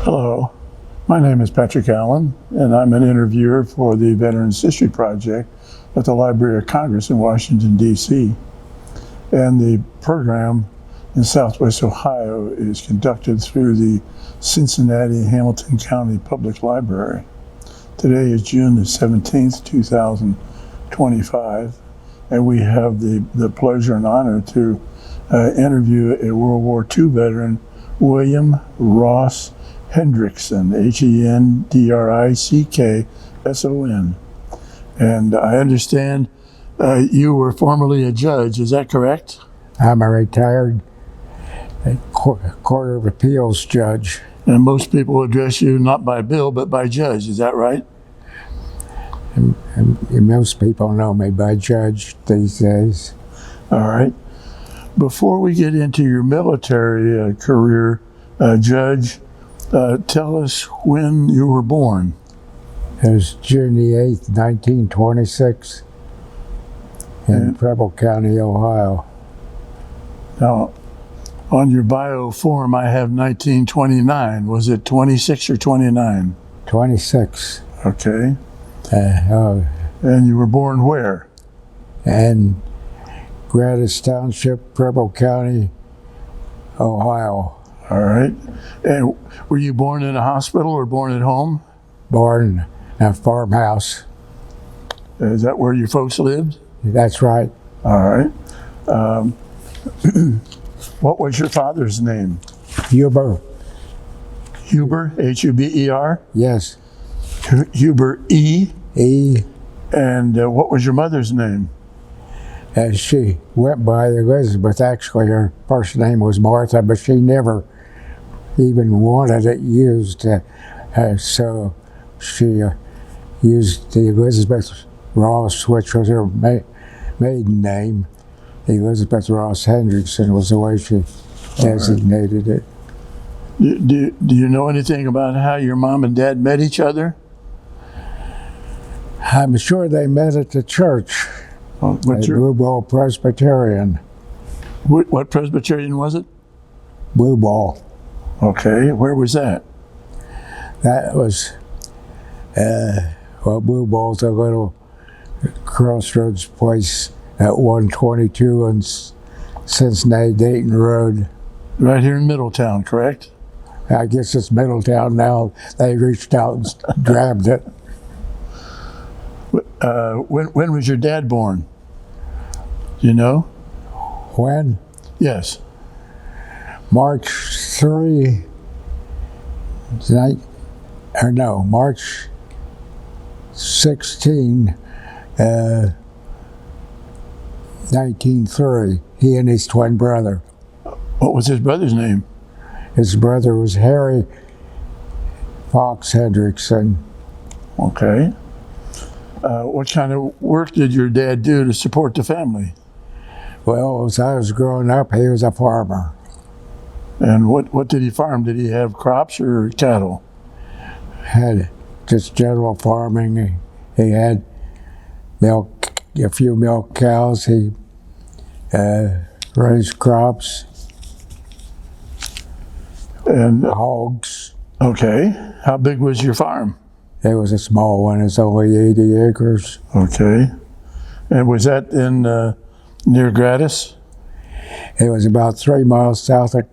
Hello, my name is Patrick Allen, and I'm an interviewer for the Veterans History Project at the Library of Congress in Washington, D.C. And the program in Southwest Ohio is conducted through the Cincinnati-Hamilton County Public Library. Today is June the 17th, 2025, and we have the pleasure and honor to interview a World War II veteran, William Ross Hendrickson, Hendrickson. And I understand you were formerly a judge, is that correct? I'm a retired Court of Appeals judge. And most people address you not by Bill, but by Judge, is that right? And most people know me by Judge these days. All right. Before we get into your military career, Judge, tell us when you were born. It was June the 8th, 1926, in Preble County, Ohio. Now, on your bio form, I have 1929. Was it 26 or 29? 26. Okay. And you were born where? In Gratis Township, Preble County, Ohio. All right. And were you born in a hospital or born at home? Born in a farmhouse. Is that where your folks lived? That's right. All right. What was your father's name? Huber. Huber, H-U-B-E-R? Yes. Huber E. E. And what was your mother's name? She went by Elizabeth. Actually, her first name was Martha, but she never even wanted it used. So she used the Elizabeth Ross, which was her maiden name. Elizabeth Ross Hendrickson was the way she designated it. Do you know anything about how your mom and dad met each other? I'm sure they met at the church. Blue Ball Presbyterian. What Presbyterian was it? Blue Ball. Okay, where was that? That was, Blue Ball's a little crossroads place at 122 on Cincinnati-Dayton Road. Right here in Middletown, correct? I guess it's Middletown now. They reached out and grabbed it. When was your dad born? Do you know? When? Yes. March 3, March 16, 1930. He and his twin brother. What was his brother's name? His brother was Harry Fox Hendrickson. Okay. What kind of work did your dad do to support the family? Well, as I was growing up, he was a farmer. And what did he farm? Did he have crops or cattle? Had just general farming. He had milk, a few milk cows. He raised crops. And hogs. Okay. How big was your farm? It was a small one. It's only 80 acres. Okay. And was that in near Gratis? It was about 3 miles south of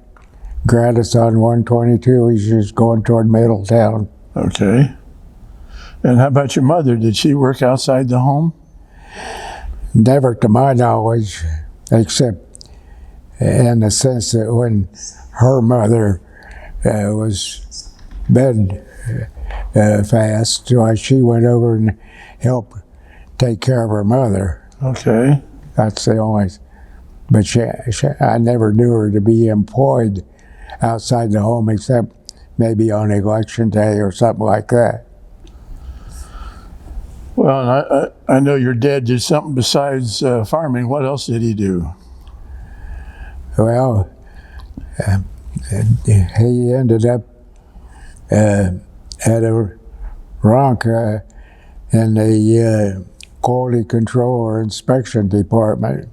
Gratis on 122. He's just going toward Middletown. Okay. And how about your mother? Did she work outside the home? Never to my knowledge, except in the sense that when her mother was bedfast, she went over and helped take care of her mother. Okay. That's the only, but I never knew her to be employed outside the home except maybe on election day or something like that. Well, I know your dad did something besides farming. What else did he do? Well, he ended up at a rank in the quality control or inspection department.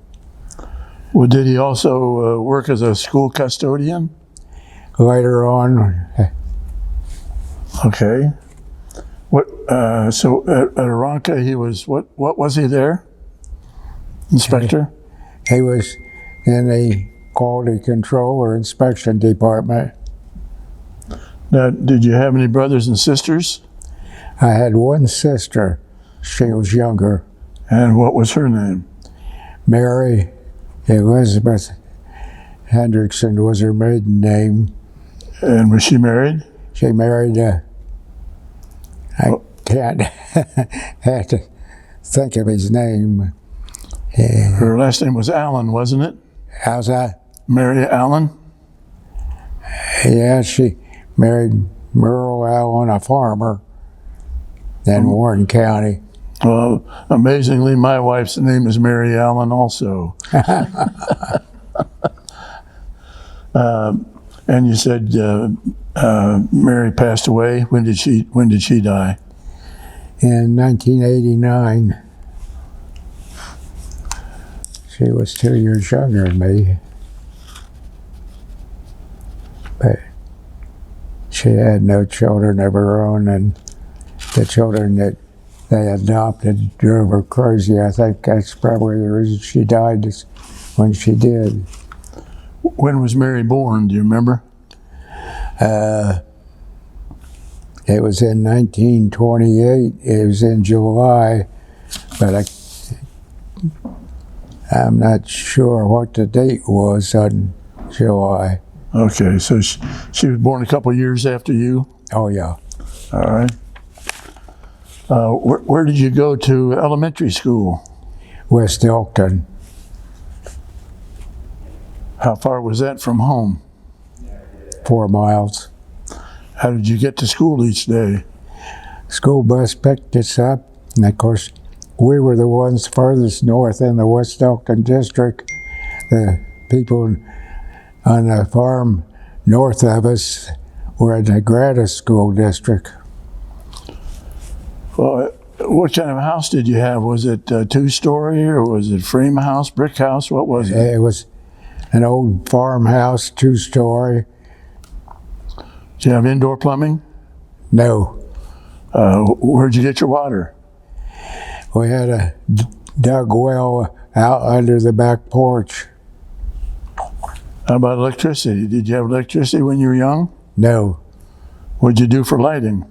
Well, did he also work as a school custodian? Later on, Okay. So at Aranca, he was what was he there? Inspector? He was in the quality control or inspection department. Now, did you have any brothers and sisters? I had one sister. She was younger. And what was her name? Mary Elizabeth Hendrickson was her maiden name. And was she married? She married I can't have to think of his name. Her last name was Allen, wasn't it? How's that? Mary Allen? Yeah, she married Merle Allen, a farmer in Warren County. Well, amazingly, my wife's name is Mary Allen also. And you said Mary passed away. When did she die? In 1989. She was 2 years younger than me. But she had no children of her own, and the children that they adopted drove her crazy. I think that's probably the reason she died is when she did. When was Mary born? Do you remember? It was in 1928. It was in July, but I'm not sure what the date was on July. Okay, so she was born a couple years after you? Oh, yeah. All right. Where did you go to elementary school? West Elkton. How far was that from home? 4 miles. How did you get to school each day? School bus picked us up, and of course, we were the ones furthest north in the West Elkton district. The people on the farm north of us were in the Grata School District. Well, what kind of house did you have? Was it a two-story or was it frame house, brick house? What was it? It was an old farmhouse, 2-story. Did you have indoor plumbing? No, Where'd you get your water? we had a dug well out under the back porch. How about electricity? Did you have electricity when you were young? No, What'd you do for lighting?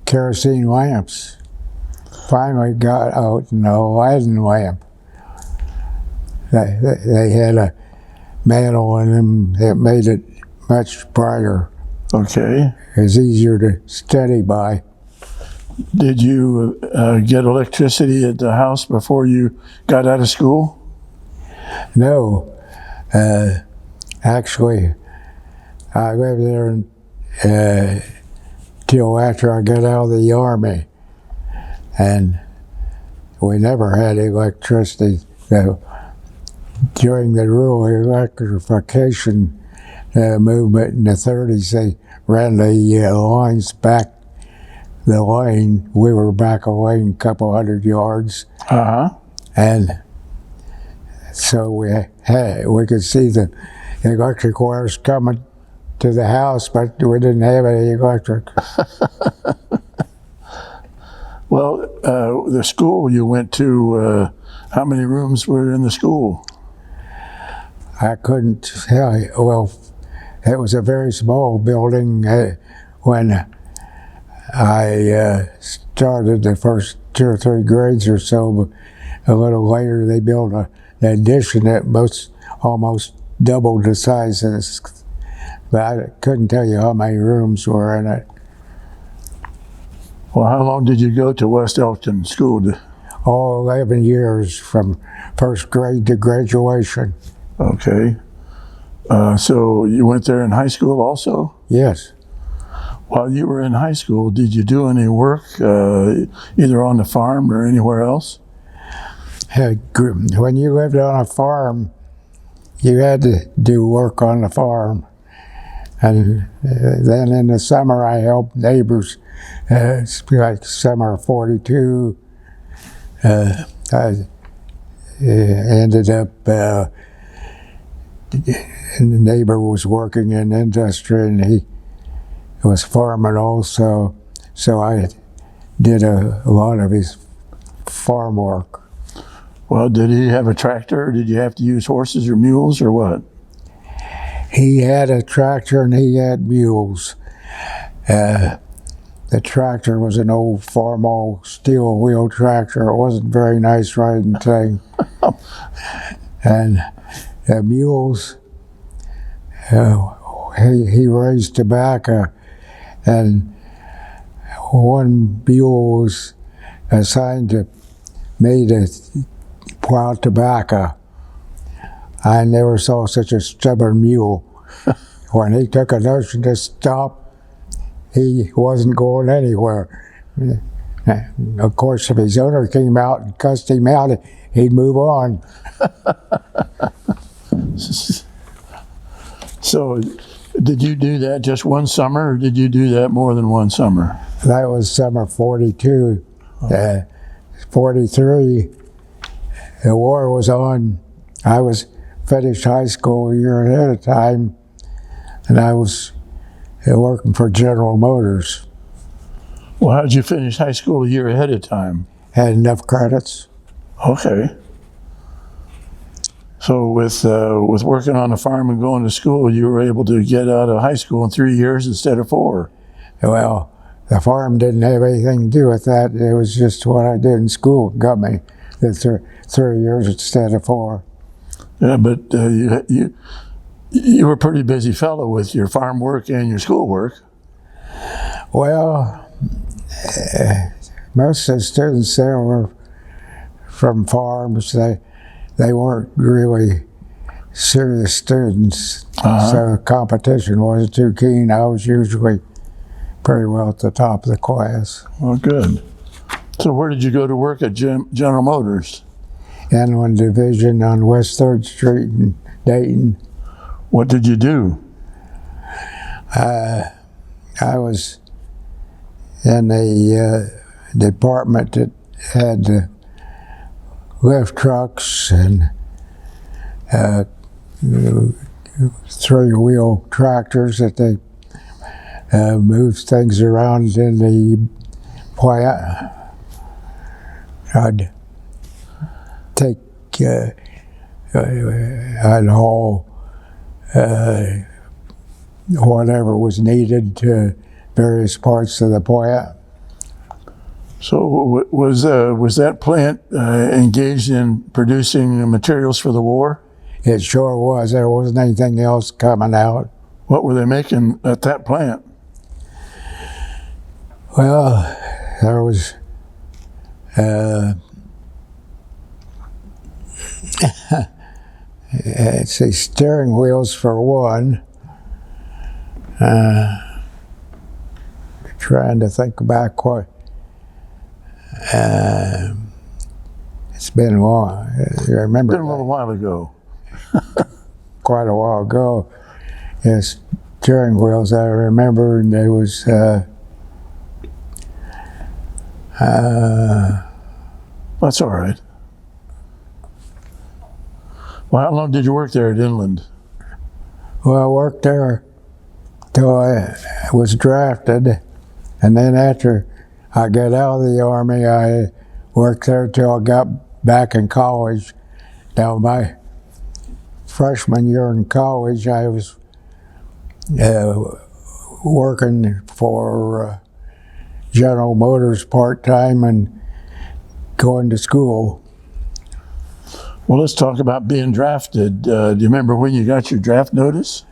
kerosene lamps. Finally got out an Aladdin lamp. They had a mantle in them that made it much brighter. Okay. It was easier to study by. Did you get electricity at the house before you got out of school? No, actually, I lived there till after I got out of the Army, and we never had electricity. During the rural electrification movement in the 30s, they ran the lines back the lane. We were back a lane a couple hundred yards. And so we could see the electric wires coming to the house, but we didn't have any electric. Well, the school you went to, how many rooms were in the school? I couldn't tell you. Well, it was a very small building when I started the first 2 or 3 grades or so. But a little later, they built an addition that almost doubled the size of this. But I couldn't tell you how many rooms were in it. Well, how long did you go to West Elkton School? All 11 years from first grade to graduation. Okay. So you went there in high school also? Yes. While you were in high school, did you do any work either on the farm or anywhere else? When you lived on a farm, you had to do work on the farm. And then in the summer, I helped neighbors. Like summer 42, I ended up, and the neighbor was working in industry, and was farming also, so I did a lot of his farm work. Well, did he have a tractor? Or did you have to use horses or mules or what? He had a tractor and he had mules. The tractor was an old Farmall steel wheel tractor. It wasn't very nice riding thing. And the mules, he raised tobacco, and one mule was assigned to me to plow tobacco. I never saw such a stubborn mule. When he took a notion to stop, he wasn't going anywhere. Of course, if his owner came out and cussed him out, he'd move on. So, did you do that just one summer, or did you do that more than one summer? That was summer 42. 43, the war was on. I was finished high school a year ahead of time, and I was working for General Motors. Well, how did you finish high school a year ahead of time? Had enough credits. Okay. So with working on the farm and going to school, you were able to get out of high school in 3 years instead of 4. Well, the farm didn't have anything to do with that. It was just what I did in school got me the 3 years instead of 4. Yeah, but you were a pretty busy fellow with your farm work and your school work. Well, most of the students there were from farms. They weren't really serious students, so the competition wasn't too keen. I was usually pretty well at the top of the class. Well, good. So where did you go to work at General Motors? Inland Division on West 3rd Street in Dayton. What did you do? I was in the department that had the lift trucks and 3-wheel tractors that they moved things around in the plant. I'd take, I'd haul whatever was needed to various parts of the plant. So was that plant engaged in producing materials for the war? It sure was. There wasn't anything else coming out. What were they making at that plant? Well, there was let's see, steering wheels for one. Trying to think back what. It's been a while. I remember. It's been a little while ago. Quite a while ago. Yes, steering wheels. I remember, and there was. That's all right. Well, how long did you work there at Inland? Well, I worked there till I was drafted, and then after I got out of the Army, I worked there till I got back in college. Now, my freshman year in college, I was working for General Motors part-time and going to school. Well, let's talk about being drafted. Do you remember when you got your draft notice?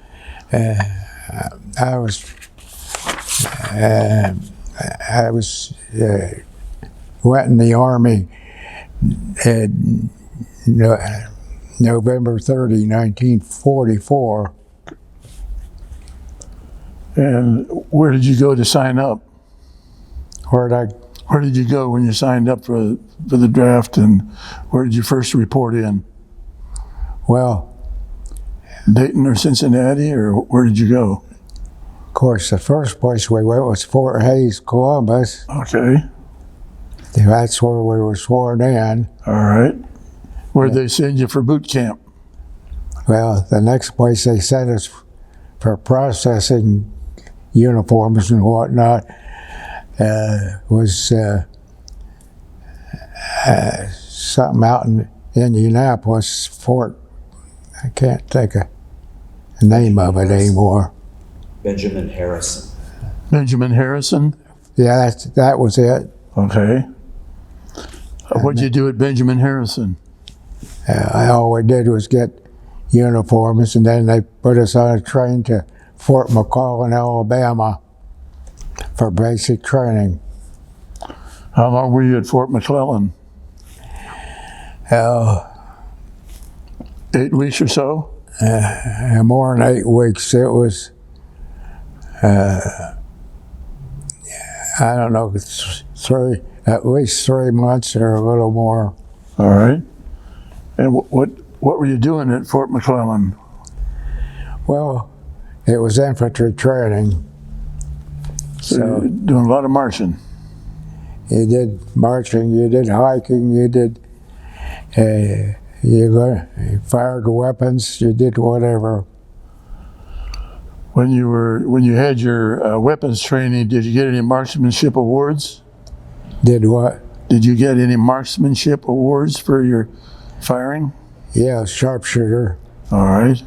I was went in the Army November 30, 1944. And where did you go to sign up? Where did you go when you signed up for the draft, and where did you first report in? Well, Dayton or Cincinnati, or where did you go? Of course, the first place we went was Fort Hays, Columbus. Okay. That's where we were sworn in. All right. Where'd they send you for boot camp? Well, the next place they sent us for processing uniforms and whatnot, was something out in Indianapolis, Fort, I can't think of the name of it anymore. Benjamin Harrison. Benjamin Harrison? Yeah, that was it. Okay. What'd you do at Benjamin Harrison? All we did was get uniforms, and then they put us on a train to Fort McClellan, Alabama for basic training. How long were you at Fort McClellan? 8 weeks or so? More than 8 weeks. It was, I don't know, at least 3 months or a little more. All right. And what were you doing at Fort McClellan? Well, it was infantry training. So you were doing a lot of marching. You did marching, you did hiking, you did, you fired weapons, you did whatever. When you had your weapons training, did you get any marksmanship awards? Did what? Did you get any marksmanship awards for your firing? Yeah, sharpshooter. All right.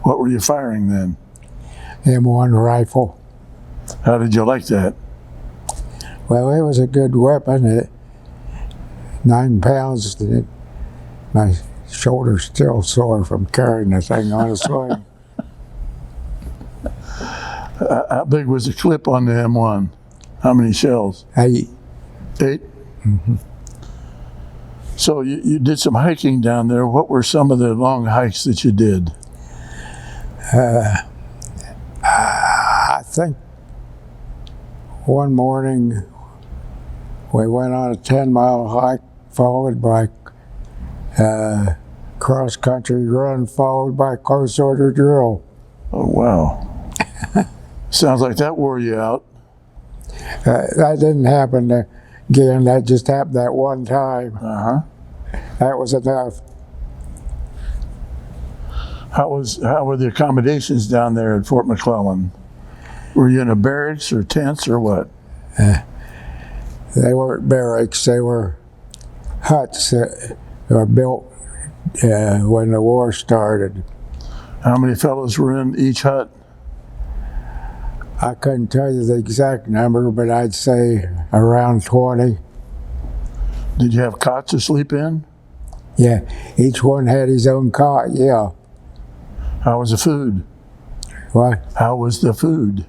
What were you firing then? M1 rifle. How did you like that? Well, it was a good weapon. 9 pounds. My shoulder's still sore from carrying the thing on a sling. How big was the clip on the M1? How many shells? 8. 8? Mm-hmm. So you did some hiking down there. What were some of the long hikes that you did? I think one morning we went on a 10-mile hike, followed by cross-country run, followed by close order drill. Oh, wow. Sounds like that wore you out. That didn't happen again. That just happened that one time. Uh-huh. That was enough. How were the accommodations down there at Fort McClellan? Were you in a barracks or tents or what? They weren't barracks. They were huts that were built when the war started. How many fellows were in each hut? I couldn't tell you the exact number, but I'd say around 20. Did you have cots to sleep in? Yeah, each one had his own cot, yeah. How was the food? What? How was the food?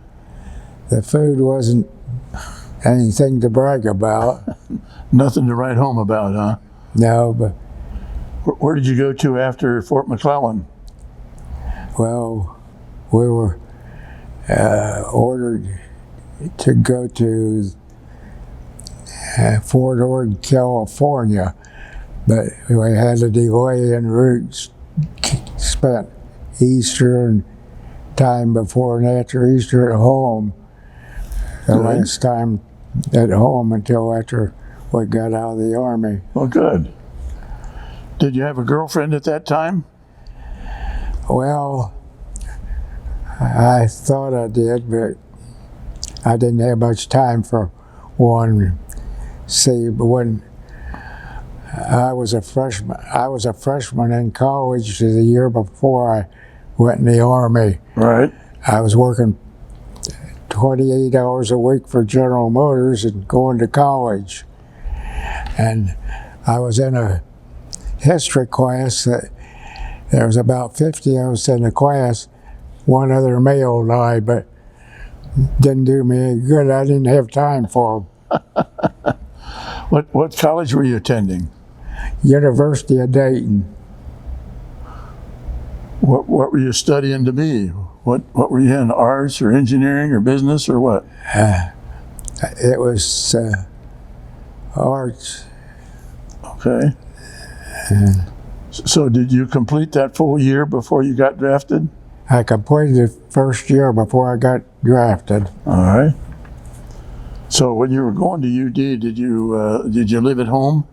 The food wasn't anything to brag about. Nothing to write home about, huh? No, but, Where did you go to after Fort McClellan? well, we were ordered to go to Fort Ord, California, but we had a delay en route, spent Easter and time before and after Easter at home. The last time at home until after we got out of the Army. Well, good. Did you have a girlfriend at that time? Well, I thought I did, but I didn't have much time for one. See, but when I was a freshman in college the year before I went in the Army. Right. I was working 28 hours a week for General Motors and going to college. And I was in a history class that there was about 50 of us in the class. One other male died, but didn't do me any good. I didn't have time for him. What college were you attending? University of Dayton. What were you studying to be? What were you in, arts or engineering or business or what? It was arts. Okay. So did you complete that full year before you got drafted? I completed the first year before I got drafted. All right. So when you were going to UD, did you live at home?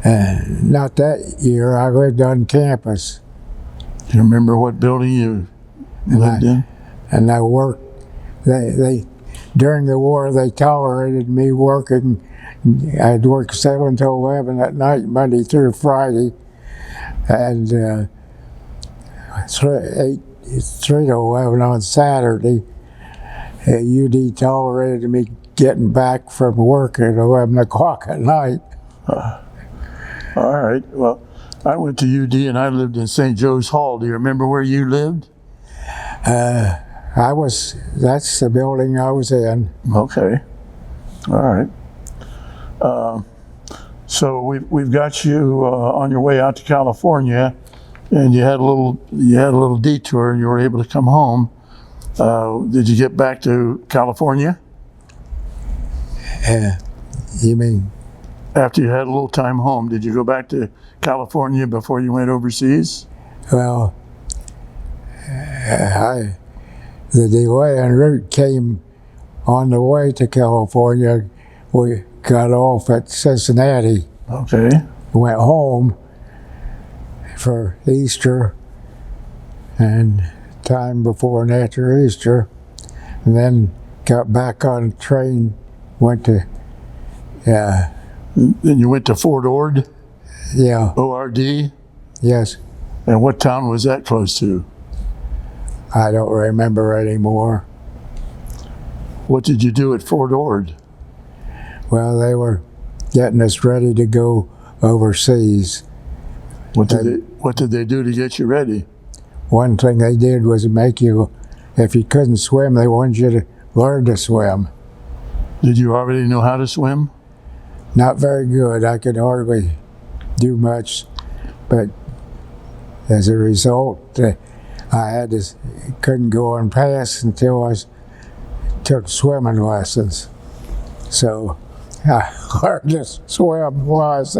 Not that year. I lived on campus. Do you remember what building you lived in? And I worked they during the war they tolerated me working. I'd work 7 to 11 at night, Monday through Friday, and 3 to 11 on Saturday. UD tolerated me getting back from work at 11 o'clock at night. All right. Well, I went to UD and I lived in St. Joe's Hall. Do you remember where you lived? That's the building I was in. Okay. All right. So we've got you on your way out to California, and you had a little detour, and you were able to come home. Did you get back to California You mean? after you had a little time home? Did you go back to California before you went overseas? Well, the delay en route came on the way to California. We got off at Cincinnati, Okay. went home for Easter and time before and after Easter, and then got back on a train, went to, Then you went to Fort Ord, yeah, ORD, yes, and what town was that close to? I don't remember anymore. What did you do at Fort Ord? Well, they were getting us ready to go overseas. What did they do to get you ready? One thing they did was make you, if you couldn't swim, they wanted you to learn to swim. Did you already know how to swim? Not very good. I could hardly do much, but as a result, I couldn't go on pass until I took swimming lessons. So I learned to swim while I was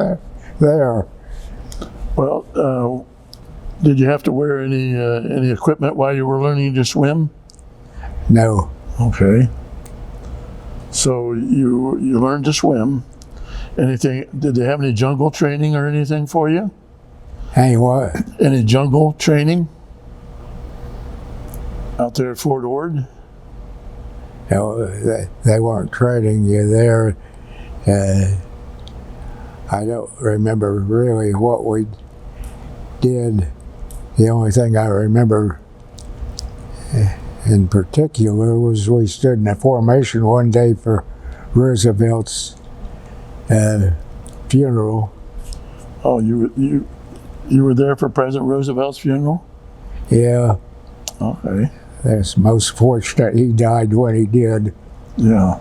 there. Well, did you have to wear any equipment while you were learning to swim? No. Okay. So you learned to swim. Anything? Did they have any jungle training or anything for you? Hey, what? Any jungle training out there at Fort Ord? No, they weren't training you there. I don't remember really what we did. The only thing I remember in particular was we stood in a formation one day for Roosevelt's funeral. Oh, you were there for President Roosevelt's funeral? Yeah, Okay. that's most fortunate he died when he did. Yeah.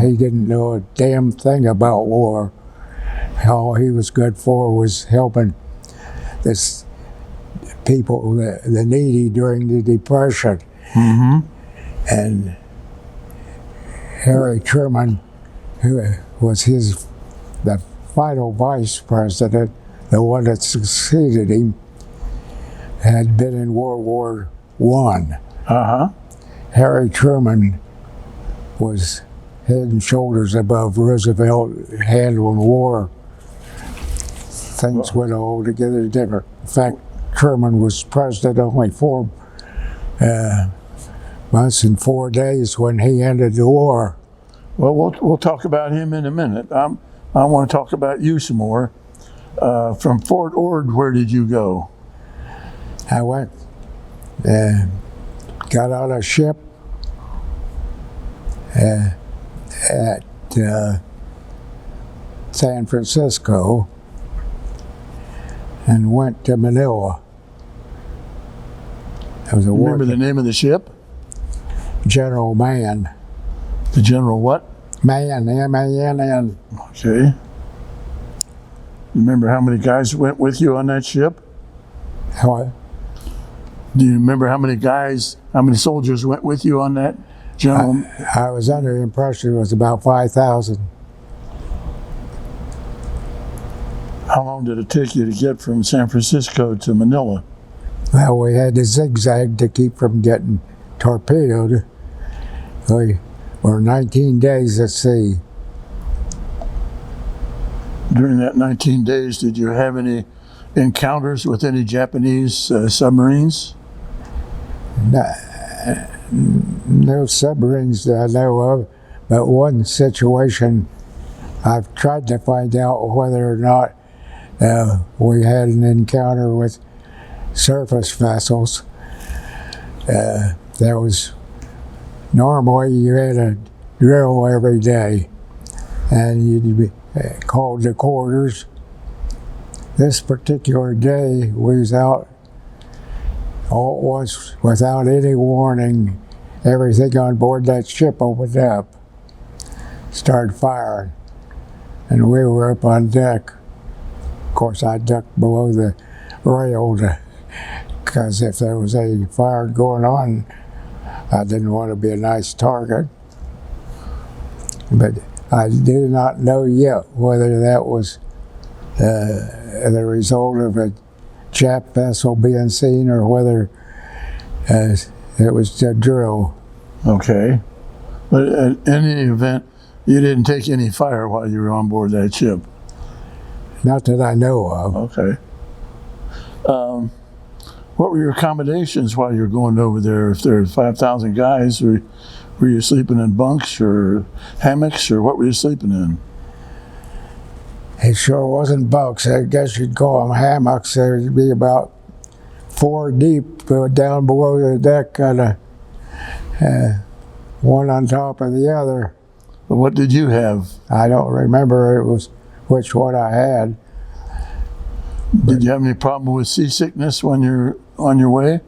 He didn't know a damn thing about war. All he was good for was helping this people, the needy during the Depression. Mm-hmm. And Harry Truman, who was the final vice president, the one that succeeded him, had been in World War I. Uh-huh. Harry Truman was head and shoulders above Roosevelt handling war. Things went altogether different. In fact, Truman was president only 4 months and 4 days when he ended the war. Well, we'll talk about him in a minute. I want to talk about you some more. From Fort Ord, where did you go? I went, got on a ship at San Francisco and went to Manila. It was a war. Remember the name of the ship? General Mann. The General what? Mann, M-A-N-N. Okay. Remember how many guys went with you on that ship? What? Do you remember how many soldiers went with you on that General? I was under the impression it was about 5,000. How long did it take you to get from San Francisco to Manila? Well, we had to zigzag to keep from getting torpedoed. We were 19 days at sea. During that 19 days, did you have any encounters with any Japanese submarines? no submarines that I know of, but one situation I've tried to find out whether or not we had an encounter with surface vessels. There was normally you had a drill every day, and you'd be called to quarters. This particular day, we was out all at once without any warning. Everything on board that ship opened up, started firing, and we were up on deck. Of course, I ducked below the rail because if there was any fire going on, I didn't want to be a nice target. But I do not know yet whether that was the result of a Jap vessel being seen or whether it was a drill. Okay. But at any event, you didn't take any fire while you were on board that ship? Not that I know of. Okay. What were your accommodations while you were going over there? If there were 5,000 guys, were you sleeping in bunks or hammocks, or what were you sleeping in? It sure wasn't bunks. I guess you'd call them hammocks. There'd be about 4 deep down below the deck, kind of one on top of the other. What did you have? I don't remember it was which one I had. Did you have any problem with seasickness when you're on your way?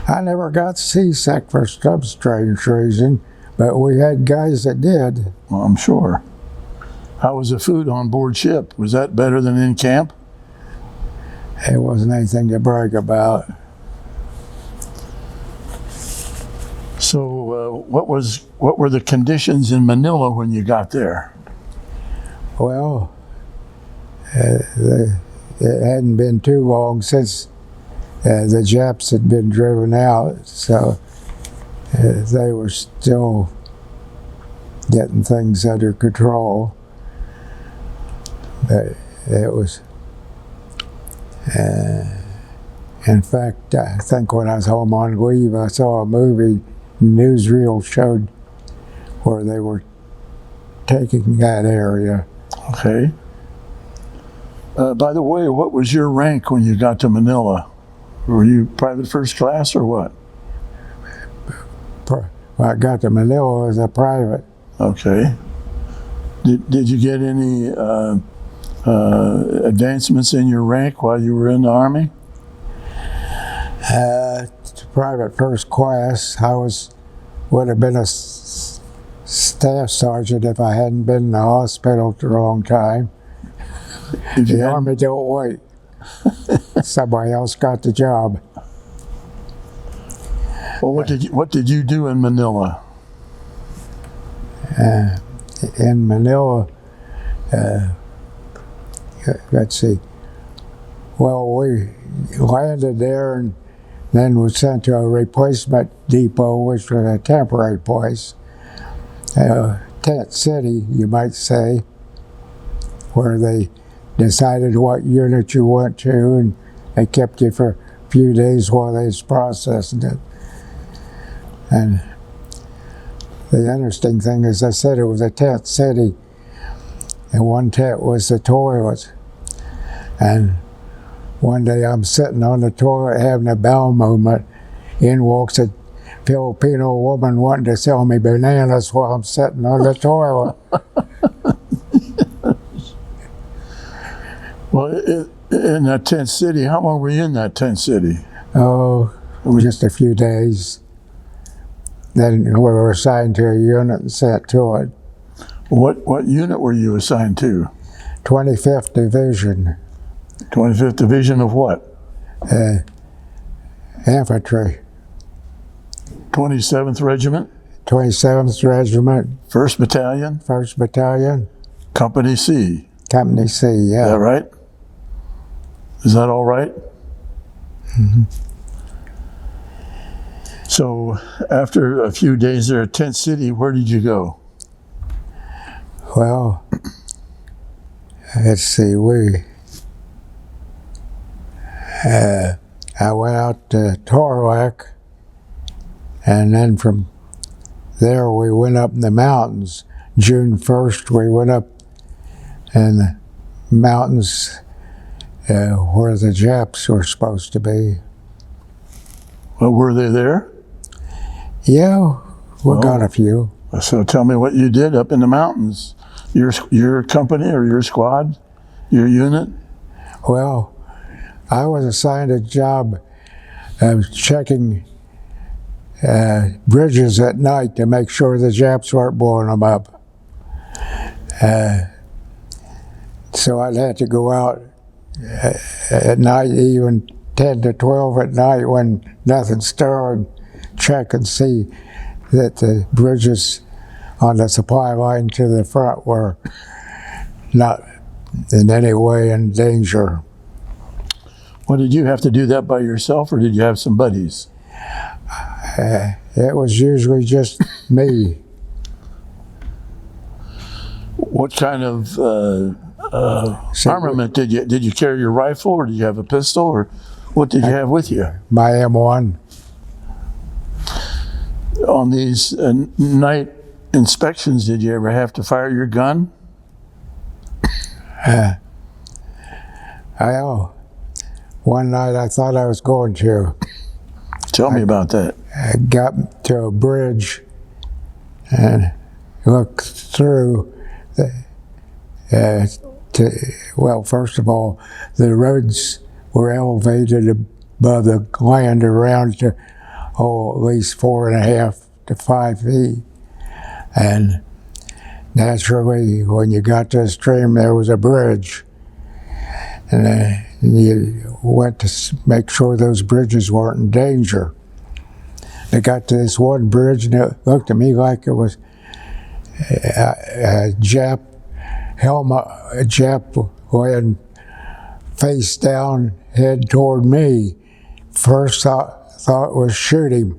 I never got seasick for some strange reason, but we had guys that did. Well, I'm sure. How was the food on board ship? Was that better than in camp? It wasn't anything to brag about. So, what were the conditions in Manila when you got there? Well, it hadn't been too long since the Japs had been driven out, so they were still getting things under control. But it was, in fact, I think when I was home on leave, I saw a movie, newsreel showed where they were taking that area. Okay. By the way, what was your rank when you got to Manila? Were you private first class or what? When I got to Manila as a private. Okay. Did you get any advancements in your rank while you were in the Army? Private first class. I would have been a staff sergeant if I hadn't been in the hospital for a long time. The Army don't wait. Somebody else got the job. Well, what did you do in Manila? In Manila, let's see. Well, we landed there and then was sent to a replacement depot, which was a temporary place. Tent City, you might say, where they decided what unit you went to, and they kept you for a few days while they was processing it. And the interesting thing is, I said it was a tent city, and one tent was the toilet. And one day I'm sitting on the toilet having a bowel movement. In walks a Filipino woman wanting to sell me bananas while I'm sitting on the toilet. Well, in that tent city, how long were you in that tent city? Oh, just a few days. Then we were assigned to a unit and sent to it. What unit were you assigned to? 25th Division. 25th Division of what? Infantry. 27th Regiment? 27th Regiment. 1st Battalion? 1st Battalion. Company C? Company C, yeah. Is that right? Is that all right? Mm-hmm. So, after a few days there at Tent City, where did you go? Well, let's see, I went out to Tarlac, And then from there we went up in the mountains. June 1st we went up in the mountains where the Japs were supposed to be. Well, were they there? Yeah, we got a few. So tell me what you did up in the mountains. Your company or your squad, your unit? Well, I was assigned a job of checking bridges at night to make sure the Japs weren't blowing them up. So I'd have to go out at night, even 10 to 12 at night when nothing's stirring, check and see that the bridges on the supply line to the front were not in any way in danger. Well, did you have to do that by yourself, or did you have some buddies? It was usually just me. What kind of armament did you carry? Your rifle, or did you have a pistol, or what did you have with you? My M1. On these night inspections, did you ever have to fire your gun? One night I thought I was going to. Tell me about that. I got to a bridge and looked through. Well, first of all, the roads were elevated above the land around to at least 4.5 to 5 feet. And naturally, when you got to a stream, there was a bridge. And you went to make sure those bridges weren't in danger. They got to this one bridge, and it looked to me like it was a Jap helmet, a Jap laying face down, head toward me. First thought was shoot him.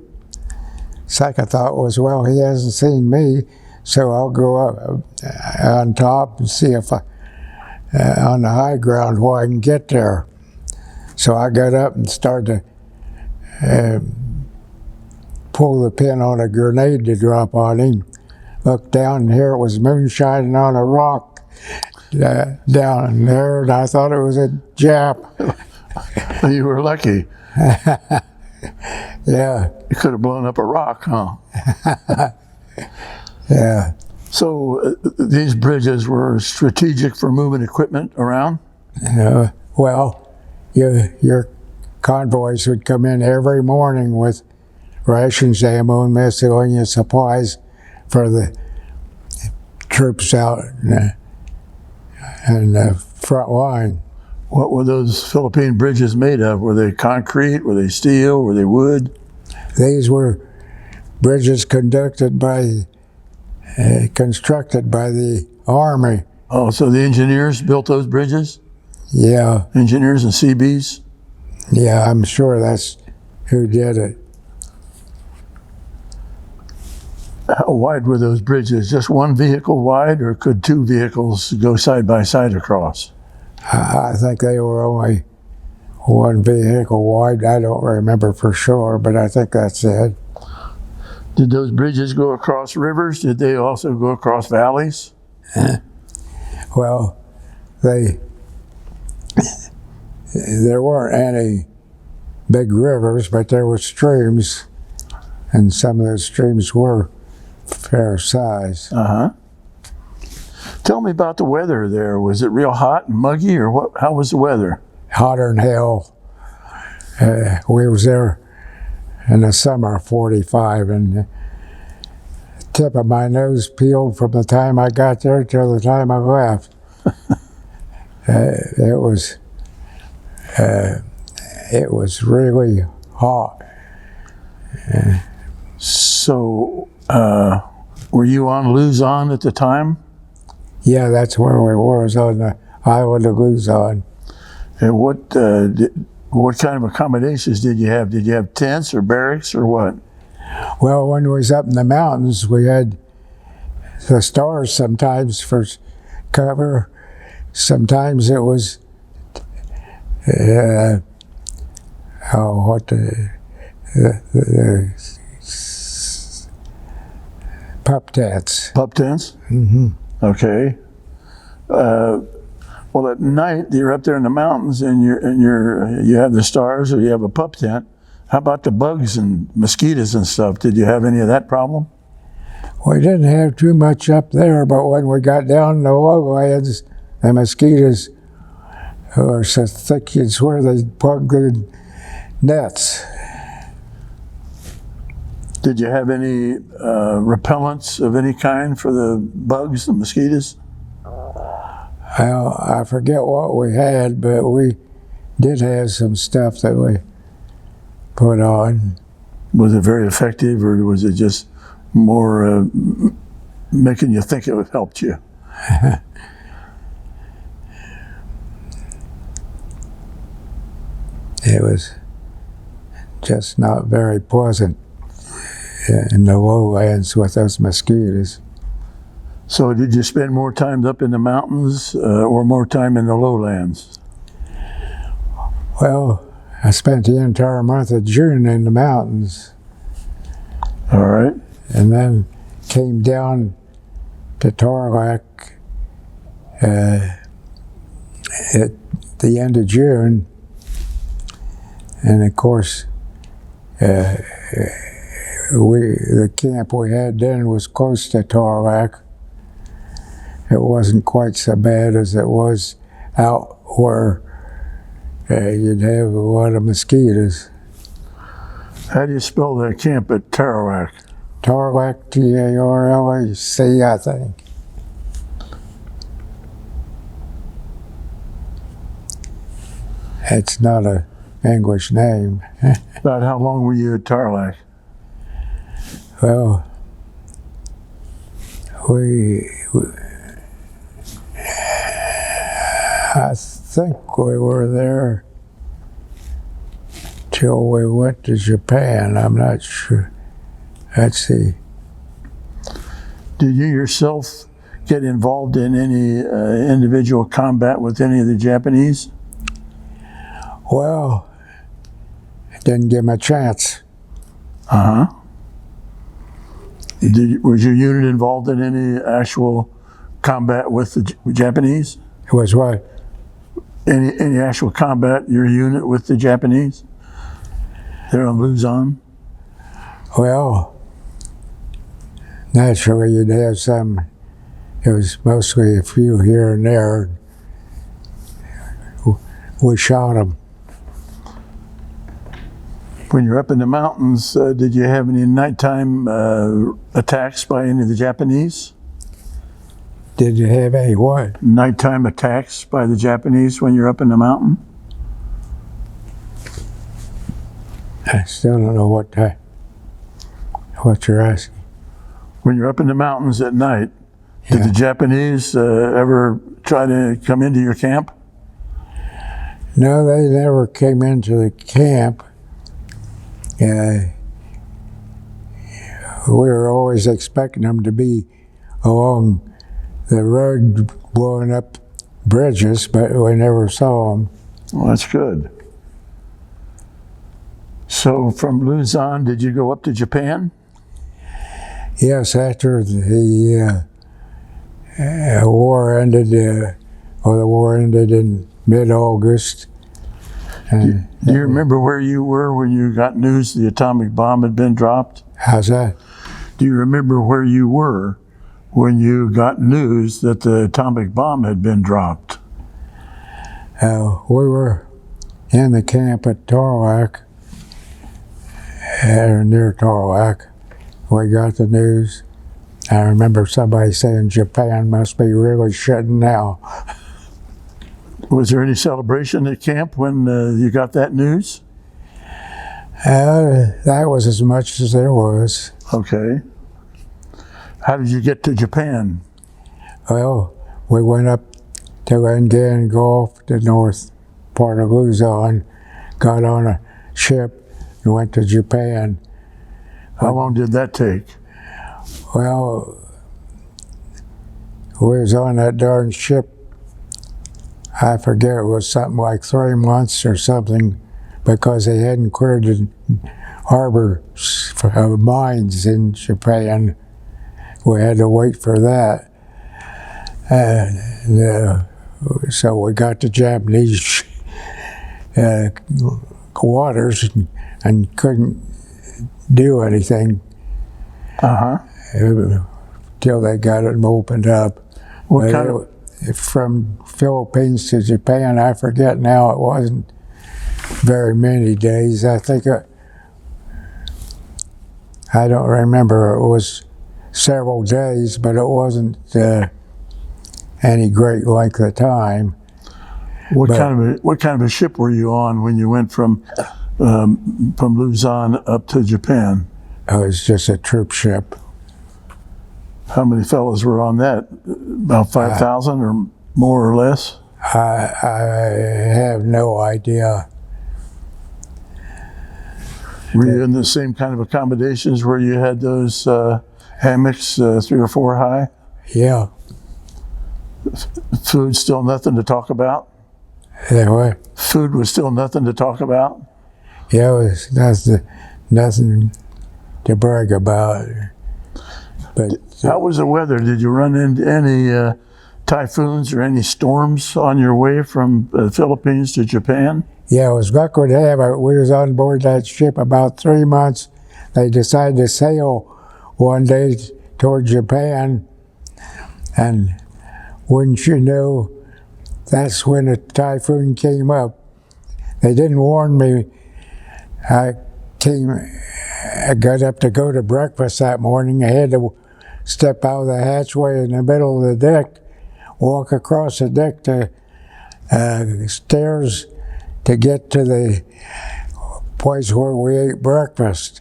Second thought was, well, he hasn't seen me, so I'll go up on top and see if on the high ground where I can get there. So I got up and started to pull the pin on a grenade to drop on him. Looked down, and here it was moonshining on a rock down there, and I thought it was a Jap. You were lucky. Yeah. You could have blown up a rock, huh? Yeah. So these bridges were strategic for moving equipment around? Well, your convoys would come in every morning with rations, ammo, and miscellaneous supplies for the troops out in the front line. What were those Philippine bridges made of? Were they concrete? Were they steel? Were they wood? These were bridges constructed by the Army. Oh, so the engineers built those bridges? Yeah. Engineers and CBs? Yeah, I'm sure that's who did it. How wide were those bridges? Just one vehicle wide, or could two vehicles go side by side across? I think they were only one vehicle wide. I don't remember for sure, but I think that's it. Did those bridges go across rivers? Did they also go across valleys? Well, there weren't any big rivers, but there were streams, and some of those streams were fair size. Uh-huh. Tell me about the weather there. Was it real hot and muggy, or what? How was the weather? Hotter than hell. We was there in the summer of 45, and the tip of my nose peeled from the time I got there till the time I left. It was really hot. So, were you on Luzon at the time? Yeah, that's where we were, was on the island of Luzon. And what kind of accommodations did you have? Did you have tents or barracks or what? Well, when we was up in the mountains, we had the stars sometimes for cover. Sometimes it was, pup tents. Pup tents? Mm-hmm. Okay. Well, at night you're up there in the mountains and you have the stars, or you have a pup tent. How about the bugs and mosquitoes and stuff? Did you have any of that problem? We didn't have too much up there, but when we got down in the lowlands, the mosquitoes were so thick you'd swear they plugged the nets. Did you have any repellents of any kind for the bugs and mosquitoes? Well, I forget what we had, but we did have some stuff that we put on. Was it very effective, or was it just more making you think it helped you? It was just not very pleasant in the lowlands with those mosquitoes. So did you spend more time up in the mountains or more time in the lowlands? Well, I spent the entire month of June in the mountains, All right. and then came down to Tarlac at the end of June. And of course, the camp we had then was close to Tarlac. It wasn't quite so bad as it was out where you'd have a lot of mosquitoes. How do you spell that camp at Tarlac? Tarlac, Tarlac, I think. It's not an English name. About how long were you at Tarlac? Well, I think we were there till we went to Japan. I'm not sure. Let's see. Did you yourself get involved in any individual combat with any of the Japanese? Well, I didn't give him a chance. Uh-huh. Was your unit involved in any actual combat with the Japanese? It was what? Any actual combat, your unit with the Japanese? There on Luzon? Well, naturally you'd have some. It was mostly a few here and there. We shot them. When you're up in the mountains, did you have any nighttime attacks by any of the Japanese? Did you have any what? Nighttime attacks by the Japanese when you're up in the mountain? I still don't know what you're asking. When you're up in the mountains at night, did the Japanese ever try to come into your camp? No, they never came into the camp. We were always expecting them to be along the road blowing up bridges, but we never saw them. Well, that's good. So from Luzon, did you go up to Japan? Yes, after the war ended, the war ended in mid-August. Do you remember where you were when you got news the atomic bomb had been dropped? How's that? Do you remember where you were when you got news that the atomic bomb had been dropped? We were in the camp at Tarlac, near Tarlac. We got the news. I remember somebody saying Japan must be really shutting now. Was there any celebration at camp when you got that news? That was as much as there was. Okay. How did you get to Japan? Well, we went up to Engan Gulf, the north part of Luzon, got on a ship and went to Japan. How long did that take? Well, we was on that darn ship, I forget, it was something like 3 months or something, because they hadn't cleared the harbor of mines in Japan. we had to wait for that. And so we got the Japanese waters and couldn't do anything till they got it opened up. What kind of? From Philippines to Japan, I forget now, it wasn't very many days. I think I don't remember, it was several days, but it wasn't any great length of time. What kind of a ship were you on when you went from Luzon up to Japan? It was just a troop ship. How many fellows were on that? About 5,000 or more or less? I have no idea. Were you in the same kind of accommodations where you had those hammocks 3 or 4 high? Yeah. Food still nothing to talk about? Anyway, Food was still nothing to talk about? yeah, it was nothing to brag about. But How was the weather? Did you run into any typhoons or any storms on your way from the Philippines to Japan? yeah, it was lucky to have it. We was on board that ship about 3 months. They decided to sail one day toward Japan, and wouldn't you know, that's when a typhoon came up. They didn't warn me. I got up to go to breakfast that morning. I had to step out of the hatchway in the middle of the deck, walk across the deck to stairs to get to the place where we ate breakfast.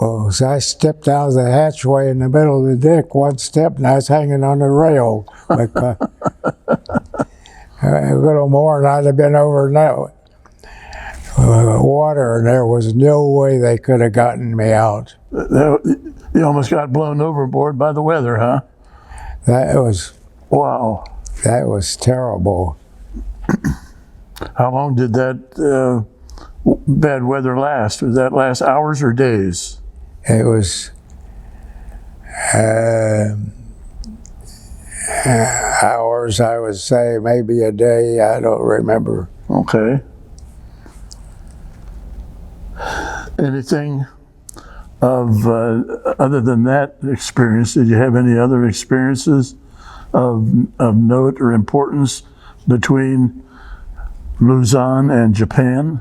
Well, so I stepped out of the hatchway in the middle of the deck, one step, and I was hanging on the rail. Like, a little more, and I'd have been over that water, and there was no way they could have gotten me out. You almost got blown overboard by the weather, huh? That was Wow. terrible. How long did that bad weather last? Did that last hours or days? It was hours, I would say, maybe a day. I don't remember. Okay. Anything of other than that experience? Did you have any other experiences of note or importance between Luzon and Japan?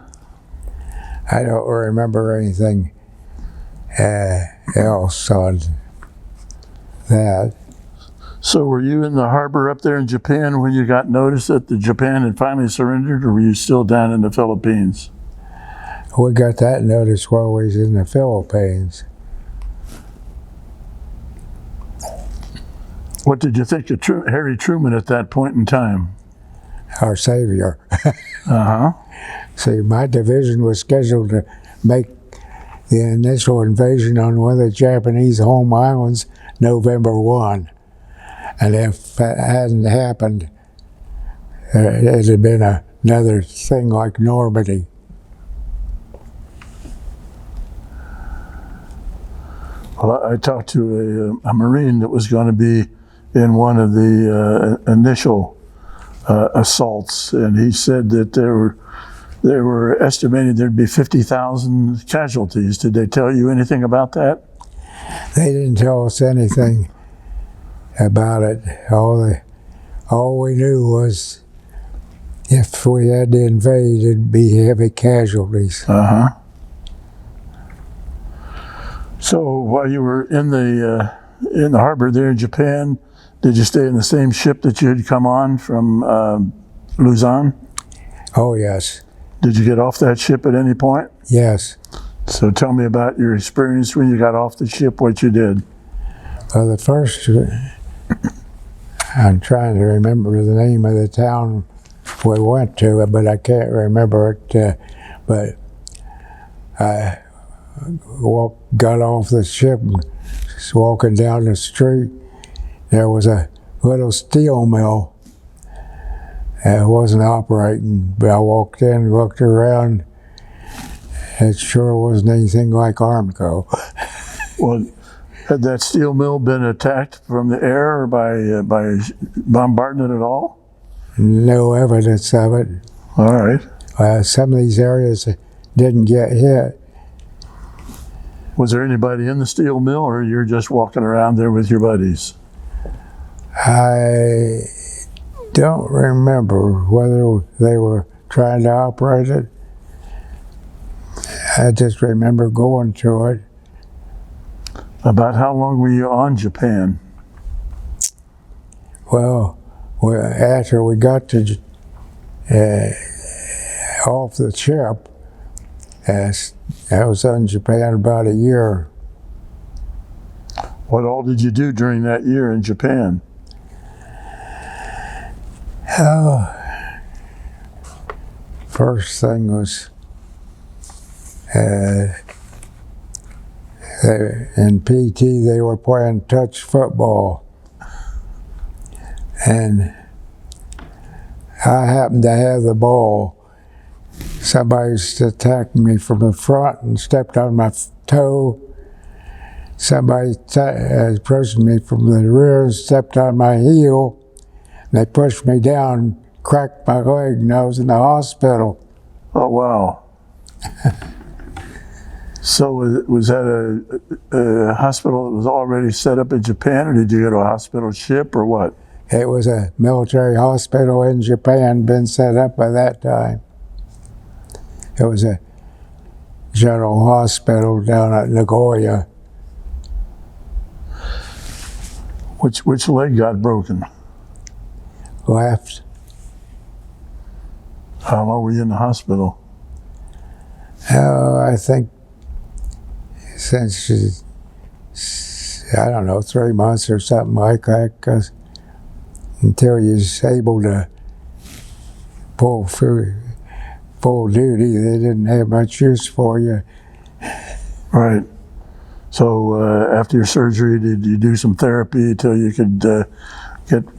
I don't remember anything else on that. So were you in the harbor up there in Japan when you got notice that the Japan had finally surrendered, or were you still down in the Philippines? We got that notice while we was in the Philippines. What did you think of Harry Truman at that point in time? Our savior. Uh-huh. See, my division was scheduled to make the initial invasion on one of the Japanese home islands November 1. And if that hadn't happened, it had been another thing like Normandy. Well, I talked to a Marine that was going to be in one of the initial assaults, and he said that they were estimating there'd be 50,000 casualties. Did they tell you anything about that? They didn't tell us anything about it. All we knew was if we had to invade, it'd be heavy casualties. Uh-huh. So while you were in the harbor there in Japan, did you stay in the same ship that you had come on from Luzon? Oh, yes. Did you get off that ship at any point? Yes. So tell me about your experience when you got off the ship, what you did. Well, the first, I'm trying to remember the name of the town we went to, but I can't remember it. But I got off the ship and was walking down the street. There was a little steel mill. It wasn't operating, but I walked in, looked around. It sure wasn't anything like Armco. Well, Had that steel mill been attacked from the air or by bombardment at all? No evidence of it. All right. Some of these areas didn't get hit. Was there anybody in the steel mill, or you're just walking around there with your buddies? I don't remember whether they were trying to operate it. I just remember going to it. About how long were you on Japan? Well, after we got to off the ship, I was on Japan about a year. What all did you do during that year in Japan? First thing was in PT they were playing touch football, and I happened to have the ball. Somebody was attacking me from the front and stepped on my toe. Somebody approached me from the rear and stepped on my heel. They pushed me down, cracked my leg, and I was in the hospital. Oh, wow. So was that a hospital that was already set up in Japan, or did you go to a hospital ship, or what? It was a military hospital in Japan, been set up by that time. It was a general hospital down at Nagoya. Which leg got broken? Left. How long were you in the hospital? I think since, I don't know, 3 months or something like that, 'cause until you're able to pull through full duty, they didn't have much use for you. Right. So after your surgery, did you do some therapy until you could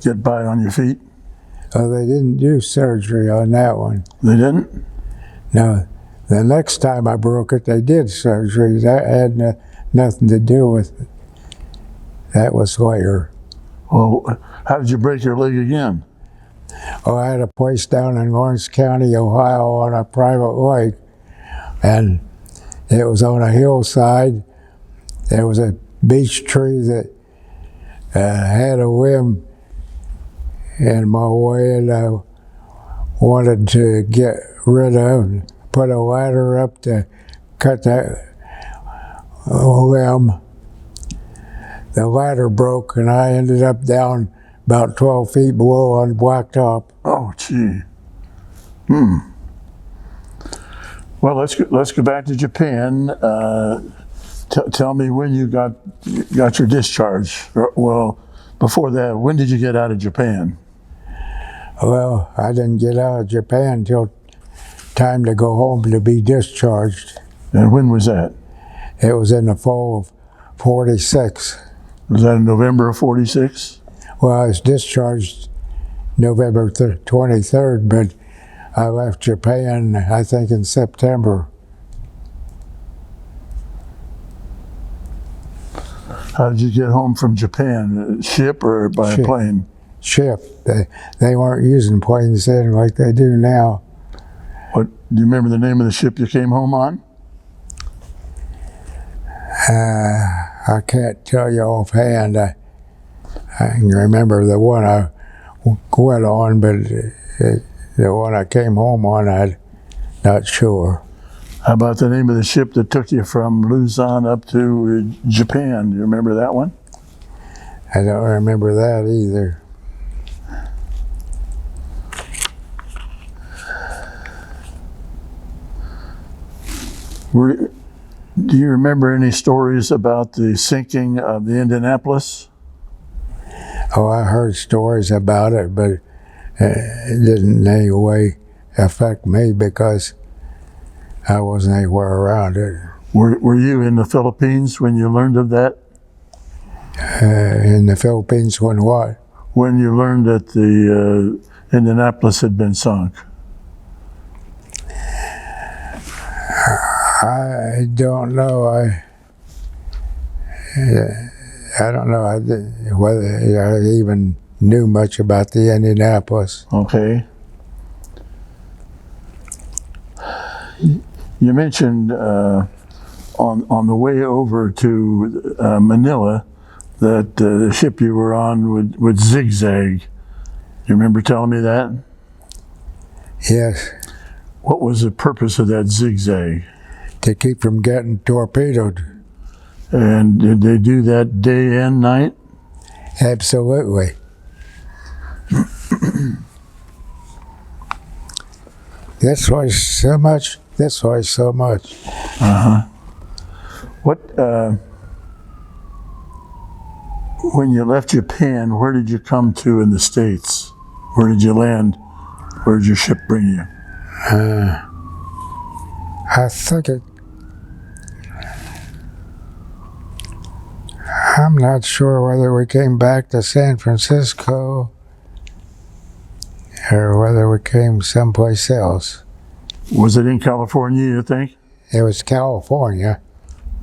get by on your feet? Oh, they didn't do surgery on that one. They didn't? No. The next time I broke it, they did surgery. That had nothing to do with it. That was later. Well, how did you break your leg again? Oh, I had a place down in Lawrence County, Ohio, on a private lake, and it was on a hillside. There was a beech tree that had a limb in my way, and I wanted to get rid of it. Put a ladder up to cut that limb. The ladder broke, and I ended up down about 12 feet below on blacktop. Oh, gee. Well, let's go back to Japan. Tell me when you got your discharge. Well, before that, when did you get out of Japan? Well, I didn't get out of Japan until time to go home to be discharged. And when was that? It was in the fall of 46. Was that in November of 46? Well, I was discharged November 23rd, but I left Japan, I think, in September. How did you get home from Japan? Ship or by a plane? Ship. They weren't using planes then like they do now. What, do you remember the name of the ship you came home on? I can't tell you offhand. I can remember the one I went on, but the one I came home on, I'm not sure. How about the name of the ship that took you from Luzon up to Japan? Do you remember that one? I don't remember that either. Do you remember any stories about the sinking of the Indianapolis? Oh, I heard stories about it, but it didn't in any way affect me because I wasn't anywhere around it. Were you in the Philippines when you learned of that? In the Philippines, when what? When you learned that the Indianapolis had been sunk? I don't know. I don't know whether I even knew much about the Indianapolis. Okay. You mentioned on the way over to Manila that the ship you were on would zigzag. You remember telling me that? Yes, What was the purpose of that zigzag? to keep from getting torpedoed. And did they do that day and night? Absolutely. This way so much, this way so much. What, when you left Japan, where did you come to in the States? Where did you land? Where did your ship bring you? I think I'm not sure whether we came back to San Francisco or whether we came someplace else. Was it in California, you think? It was California,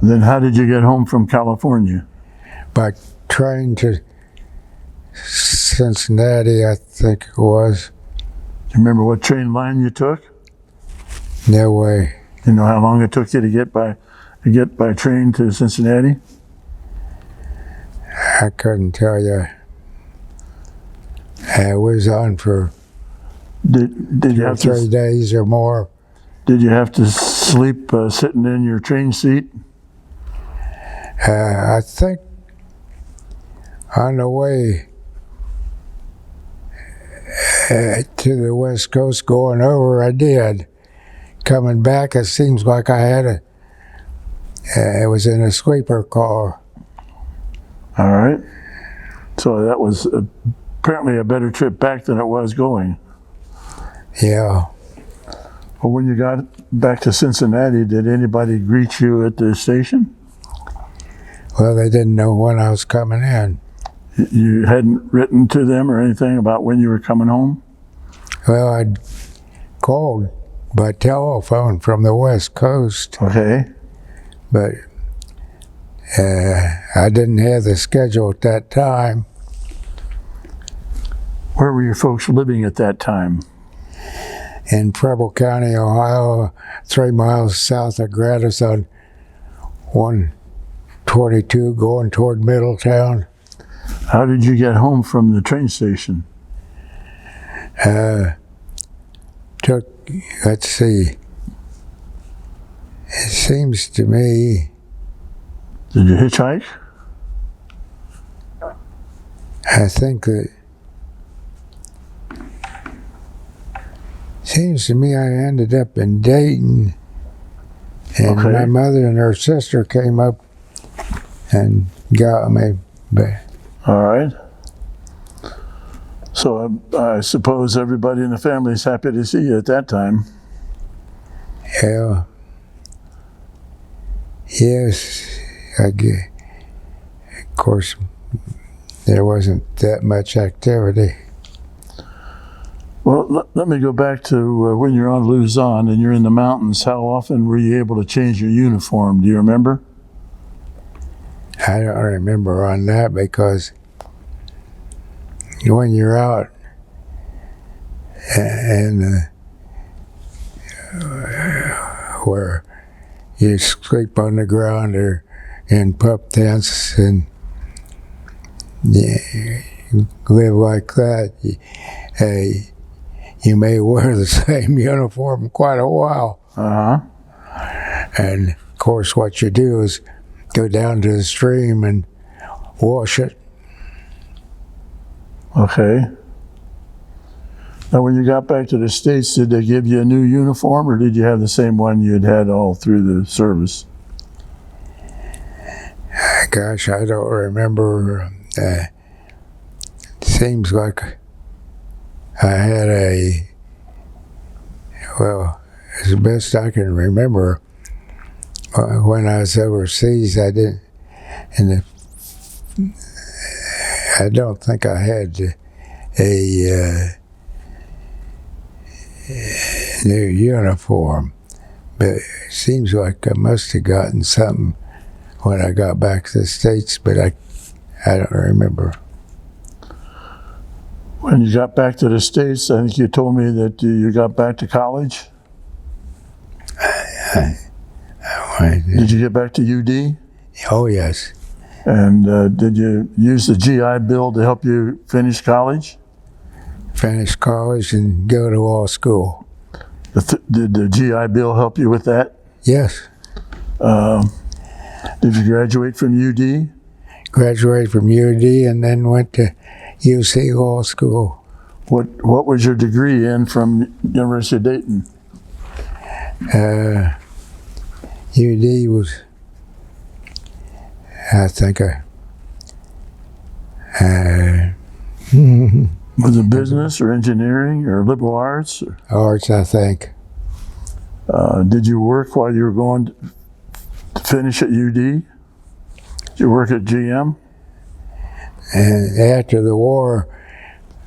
Then how did you get home from California? by train to Cincinnati, I think it was. Do you remember what train line you took? No way. You know how long it took you to get by train to Cincinnati? I couldn't tell you. I was on for Did you have 3 to days or more. did you have to sleep sitting in your train seat? I think on the way to the West Coast going over, I did. Coming back, it seems like I had it was in a sleeper car. All right. So that was apparently a better trip back than it was going. Yeah. Well, when you got back to Cincinnati, did anybody greet you at the station? Well, they didn't know when I was coming in. You hadn't written to them or anything about when you were coming home? Well, I'd called by telephone from the West Coast, Okay. but I didn't have the schedule at that time. Where were your folks living at that time? In Preble County, Ohio, 3 miles south of Gratis on 122 going toward Middletown. How did you get home from the train station? Took, let's see, it seems to me, Did you hitchhike? I think that, seems to me I ended up in Dayton, and Okay. my mother and her sister came up and got me. But All right. So I suppose everybody in the family is happy to see you at that time. yeah, yes, of course, there wasn't that much activity. Well, let me go back to when you're on Luzon and you're in the mountains. How often were you able to change your uniform? Do you remember? I don't remember on that because when you're out and where you sleep on the ground or in pup tents and you live like that, you may wear the same uniform quite a while. Uh-huh. And of course what you do is go down to the stream and wash it. Okay. Now, when you got back to the States, did they give you a new uniform, or did you have the same one you'd had all through the service? Gosh, I don't remember. Seems like I had well, as best I can remember, when I was overseas, I didn't, I don't think I had a new uniform, but it seems like I must have gotten something when I got back to the States, but I I don't remember. When you got back to the States, I think you told me that you got back to college. Did you get back to UD? Oh, yes. And did you use the GI Bill to help you finish college? Finish college and go to law school. Did the GI Bill help you with that? Yes. Did you graduate from UD? Graduated from UD and then went to UC Law School. What was your degree in from University of Dayton? UD was, I think, Was it business or engineering or liberal arts? arts, I think. Did you work while you were going to finish at UD? Did you work at GM? And after the war,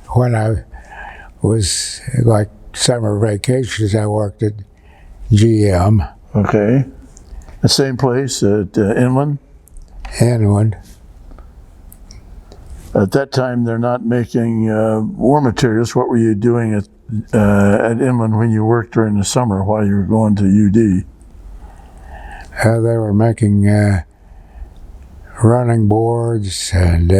when I was like summer vacations, I worked at GM. Okay. The same place at Inland? Inland. At that time, they're not making war materials. What were you doing at Inland when you worked during the summer while you were going to UD? They were making running boards and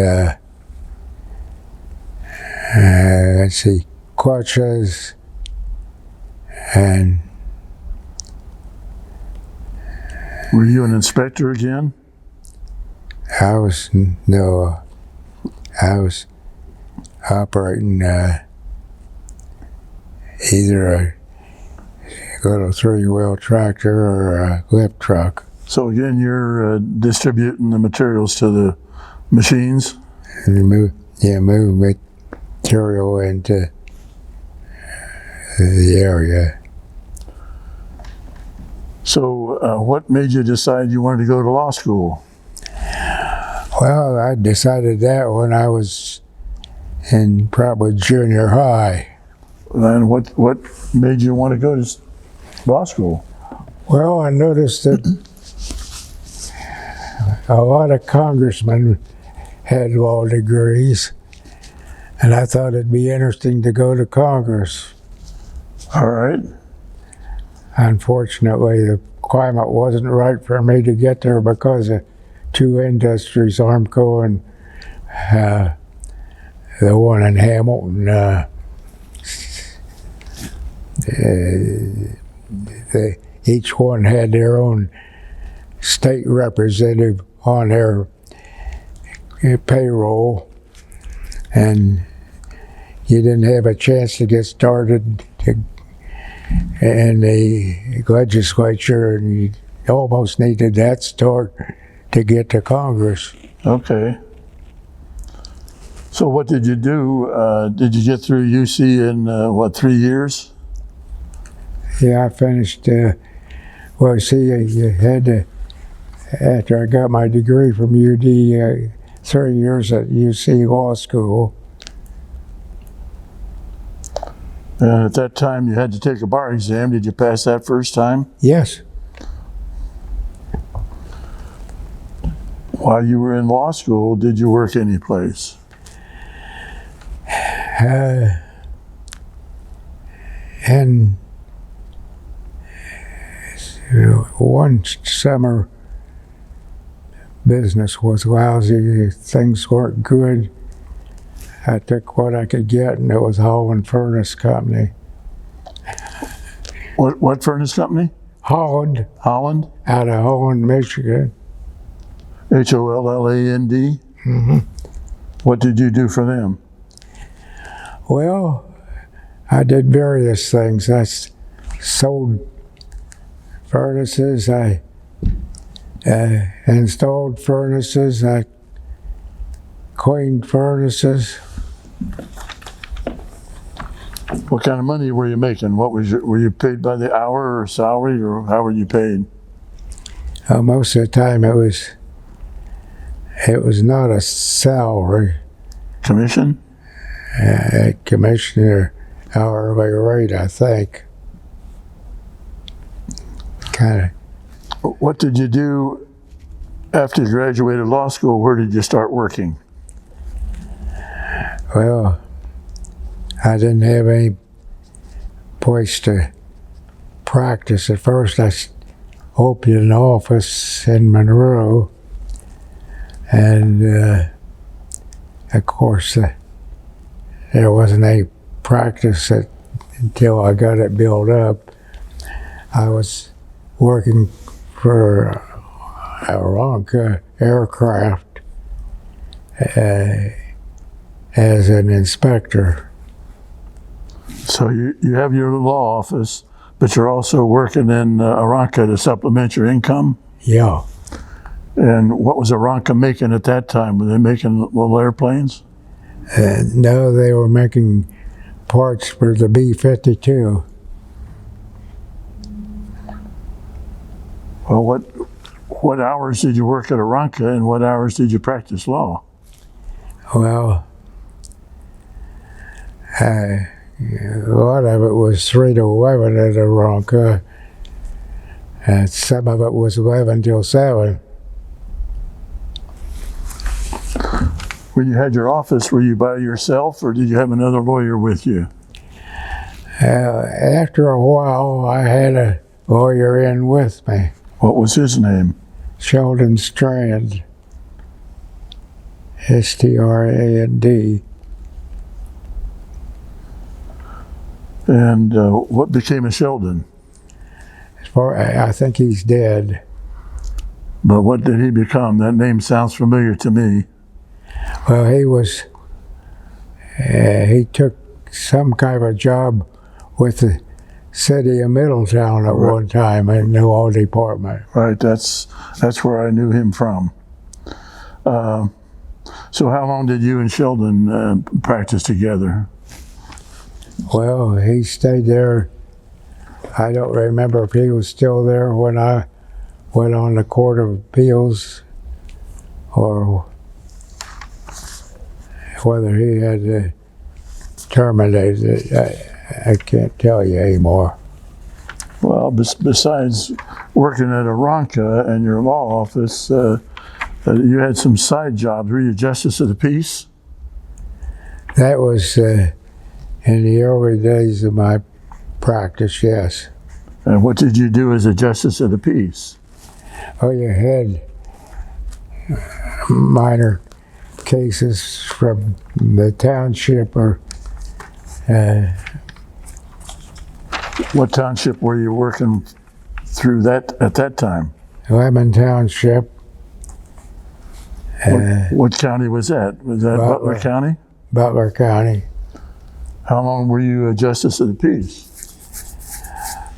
let's see, crutches and Were you an inspector again? I was operating either a little three-wheel tractor or a lift truck. So again, you're distributing the materials to the machines? And move material into the area. So what made you decide you wanted to go to law school? Well, I decided that when I was in probably junior high. And what made you want to go to law school? Well, I noticed that a lot of congressmen had law degrees, and I thought it'd be interesting to go to Congress. All right. Unfortunately, the climate wasn't right for me to get there because of two industries, Armco and the one in Hamilton. Each one had their own state representative on their payroll, and you didn't have a chance to get started in the legislature, and you almost needed that start to get to Congress. Okay. So what did you do? Did you get through UC in, 3 years? Yeah, I finished, well, see, you had to, after I got my degree from UD, 3 years at UC Law School. And at that time, you had to take a bar exam. Did you pass that first time? Yes. While you were in law school, did you work any place? And one summer, business was lousy. Things weren't good. I took what I could get, and it was Holland Furnace Company. What furnace company? Holland, Holland? out of Holland, Michigan. Holland? Mm-hmm. What did you do for them? Well, I did various things. I sold furnaces. I installed furnaces. I cleaned furnaces. What kind of money were you making? Were you paid by the hour or salary, or how were you paid? Most of the time it was not a salary. Commission? Commissioner hourly rate, I think. Kind What did you do after you graduated law school? Where did you start working? Well, I didn't have any place to practice. At first, I opened an office in Monroe, and of course, there wasn't any practice until I got it built up. I was working for Aranca Aircraft as an inspector. So you have your law office, but you're also working in Aranca to supplement your income? Yeah. And what was Aranca making at that time? Were they making little airplanes? No, they were making parts for the B-52. Well, what hours did you work at Aranca and what hours did you practice law? Well, a lot of it was 3 to 11 at Aranca, and some of it was 11 till 7. When you had your office, were you by yourself or did you have another lawyer with you? After a while, I had a lawyer in with me, What was his name? Sheldon Strand, Strand. And what became of Sheldon? I think he's dead. But what did he become? That name sounds familiar to me. Well, he took some kind of a job with the city of Middletown at one time in the law department. Right, that's where I knew him from. So how long did you and Sheldon practice together? Well, he stayed there. I don't remember if he was still there when I went on the Court of Appeals or whether he had terminated it. I can't tell you anymore. Well, besides working at Aranca and your law office, you had some side jobs. Were you Justice of the Peace? That was in the early days of my practice, yes. And what did you do as a Justice of the Peace? Oh, you had minor cases from the township or What township were you working through at that time? Lemon Township. What county was that? Was that Butler County? Butler County. How long were you a Justice of the Peace?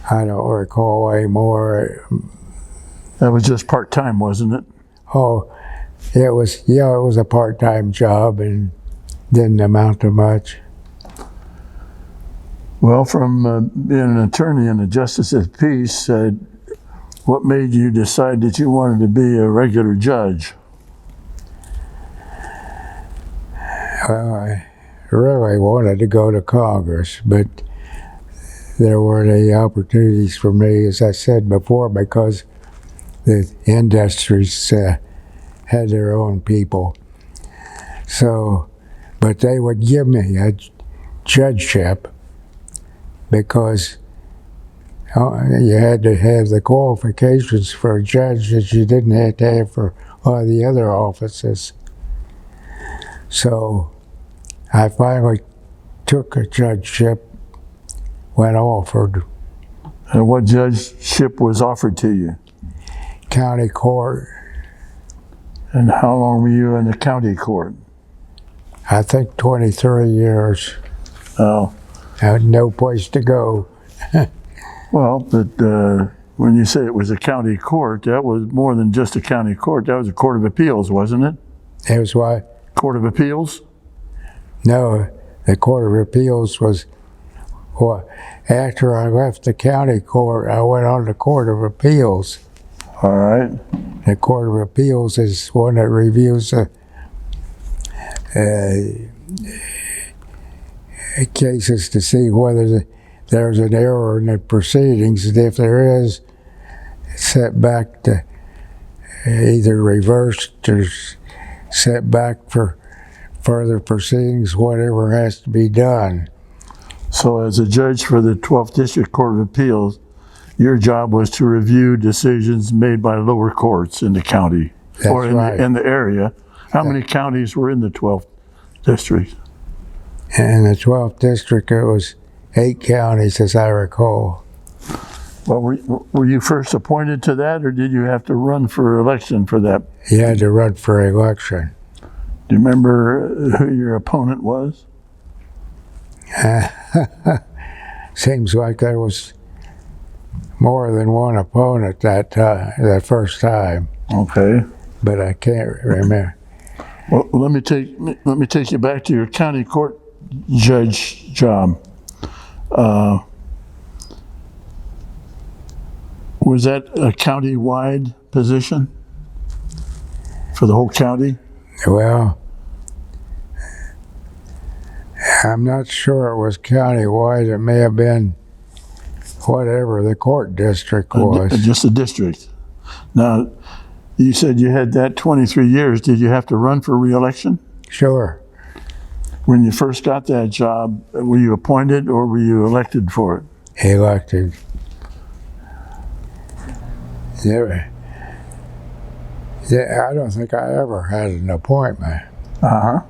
I don't recall anymore. That was just part-time, wasn't it? Oh, it was a part-time job and didn't amount to much. Well, from being an attorney and a Justice of the Peace, what made you decide that you wanted to be a regular judge? Well, I really wanted to go to Congress, but there weren't any opportunities for me, as I said before, because the industries had their own people. So, but they would give me a judgeship because you had to have the qualifications for a judge that you didn't have to have for a lot of the other offices. So I finally took a judgeship when offered. And what judgeship was offered to you? County court. And how long were you in the county court? I think 23 years. Oh. I had no place to go. Well, but when you say it was a county court, that was more than just a county court. That was a court of appeals, wasn't it? It was what? Court of appeals? No, the Court of Appeals was what? After I left the county court, I went on the Court of Appeals. All right. The Court of Appeals is one that reviews cases to see whether there's an error in the proceedings, and if there is, it's set back to either reversed or set back for further proceedings, whatever has to be done. So as a judge for the 12th District Court of Appeals, your job was to review decisions made by lower courts in the county or That's right. in the area. How many counties were in the 12th District? In the 12th District, it was 8 counties, as I recall. Well, were you first appointed to that, or did you have to run for election for that? You had to run for election. Do you remember who your opponent was? Seems like there was more than one opponent that first time, Okay. but I can't remember. Well, let me take you back to your county court judge job. Was that a county-wide position for the whole county? Well, I'm not sure it was county-wide. It may have been whatever the court district was. Just a district. Now, you said you had that 23 years. Did you have to run for re-election? Sure. When you first got that job, were you appointed or were you elected for it? Elected. Yeah, I don't think I ever had an appointment. Uh-huh.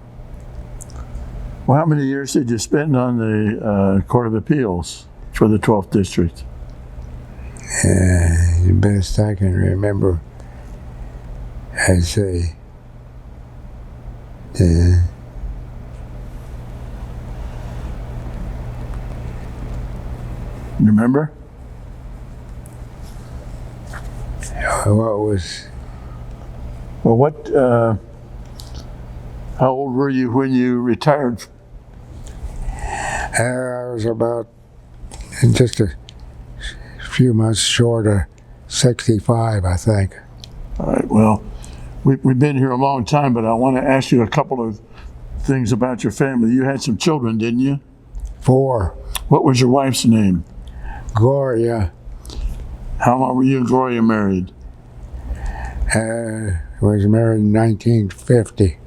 Well, how many years did you spend on the Court of Appeals for the 12th District? The best I can remember, I'd say, You remember? what was, Well, how old were you when you retired? I was about just a few months short of 65, I think. All right, well, we've been here a long time, but I want to ask you a couple of things about your family. You had some children, didn't you? 4, What was your wife's name? Gloria, How long were you and Gloria married? was married in 1950.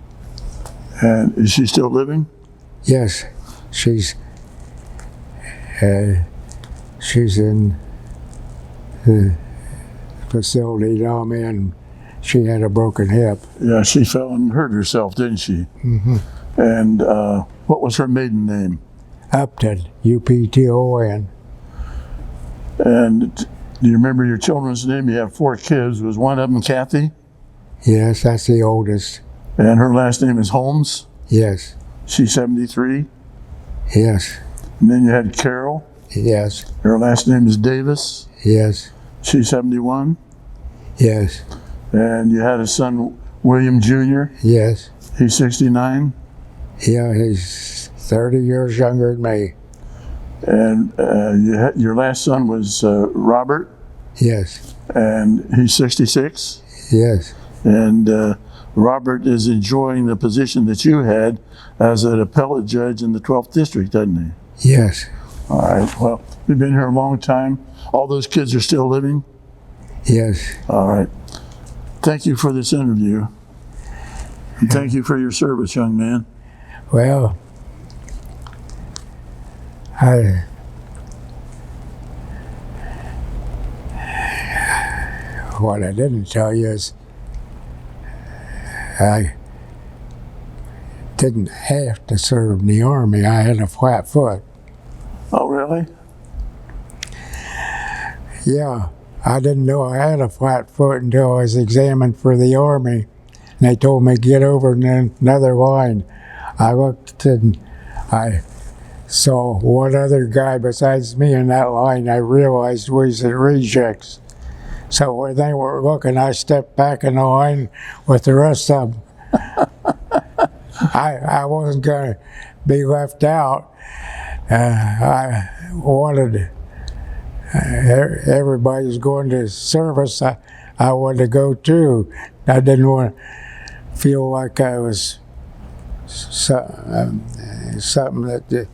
And is she still living? Yes, she's in the facility now, and she had a broken hip. Yeah, she fell and hurt herself, didn't she? Mm-hmm. And what was her maiden name? Upton, Upton. And do you remember your children's name? You have 4 kids. Was one of them Kathy? Yes, that's the oldest. And her last name is Holmes? Yes, She's 73. yes, And then you had Carol. yes, Her last name is Davis. yes, She's 71. yes, And you had a son, William Jr. yes. He's 69. Yeah, he's 30 years younger than me. And your last son was Robert, Yes, and he's 66. yes, And Robert is enjoying the position that you had as an appellate judge in the 12th District, doesn't he? yes, All right, well, we've been here a long time. All those kids are still living? yes. All right. Thank you for this interview. And thank you for your service, young man. Well, what I didn't tell you is I didn't have to serve in the Army. I had a flat foot. Oh, really? Yeah, I didn't know I had a flat foot until I was examined for the Army. And they told me get over in another line. I looked and I saw one other guy besides me in that line. I realized we was the rejects. So when they were looking, I stepped back in the line with the rest of them. I wasn't going to be left out. I wanted, everybody was going to service. I wanted to go too. I didn't want to feel like I was something that.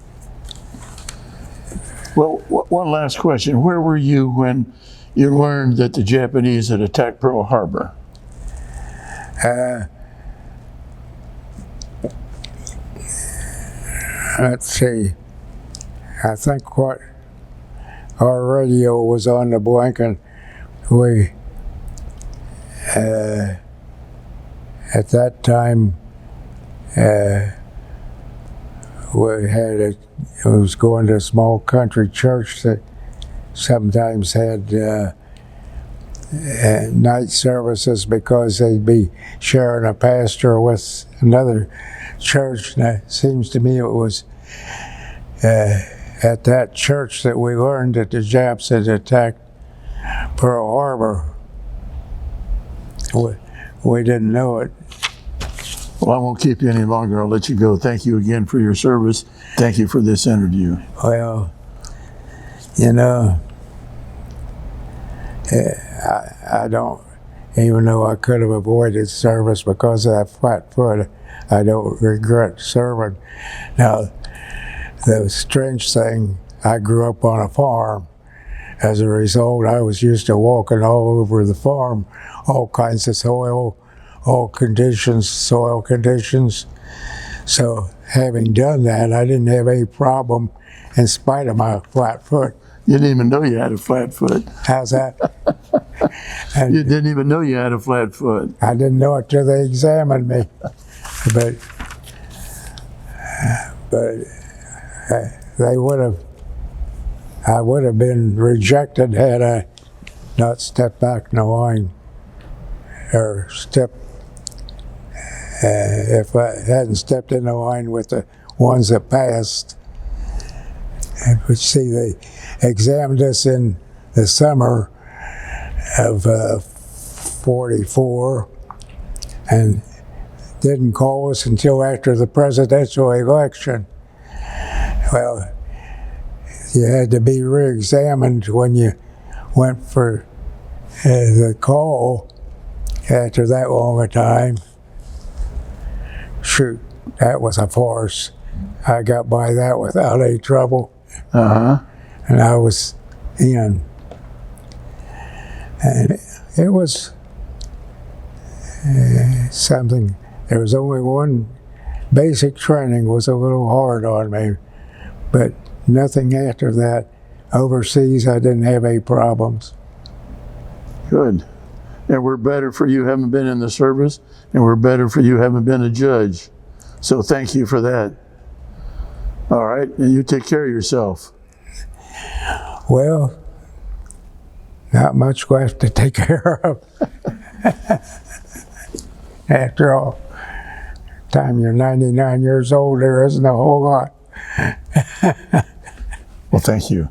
Well, one last question. Where were you when you learned that the Japanese had attacked Pearl Harbor? let's see, I think what our radio was on the blink, and we, at that time, we had it was going to a small country church that sometimes had night services because they'd be sharing a pastor with another church. And it seems to me it was at that church that we learned that the Japs had attacked Pearl Harbor. We didn't know it. Well, I won't keep you any longer. I'll let you go. Thank you again for your service. Thank you for this interview. Well, you know, I don't, even though I could have avoided service because of that flat foot, I don't regret serving. Now, the strange thing, I grew up on a farm. As a result, I was used to walking all over the farm, all kinds of soil conditions. So having done that, I didn't have any problem in spite of my flat foot. You didn't even know you had a flat foot. How's that? And You didn't even know you had a flat foot. I didn't know it till they examined me. But they would have, I would have been rejected had I not stepped back in the line, or if I hadn't stepped in the line with the ones that passed. But see, they examined us in the summer of 44 and didn't call us until after the presidential election. Well, you had to be re-examined when you went for the call after that long a time. Shoot, that was a farce. I got by that without any trouble. And I was in. And it was something. There was only one basic training was a little hard on me, but nothing after that. Overseas, I didn't have any problems. Good. And we're better for you having been in the service, and we're better for you having been a judge. So thank you for that. All right, and you take care of yourself. Well, not much left to take care of. After all, time you're 99 years old, there isn't a whole lot. Well, thank you.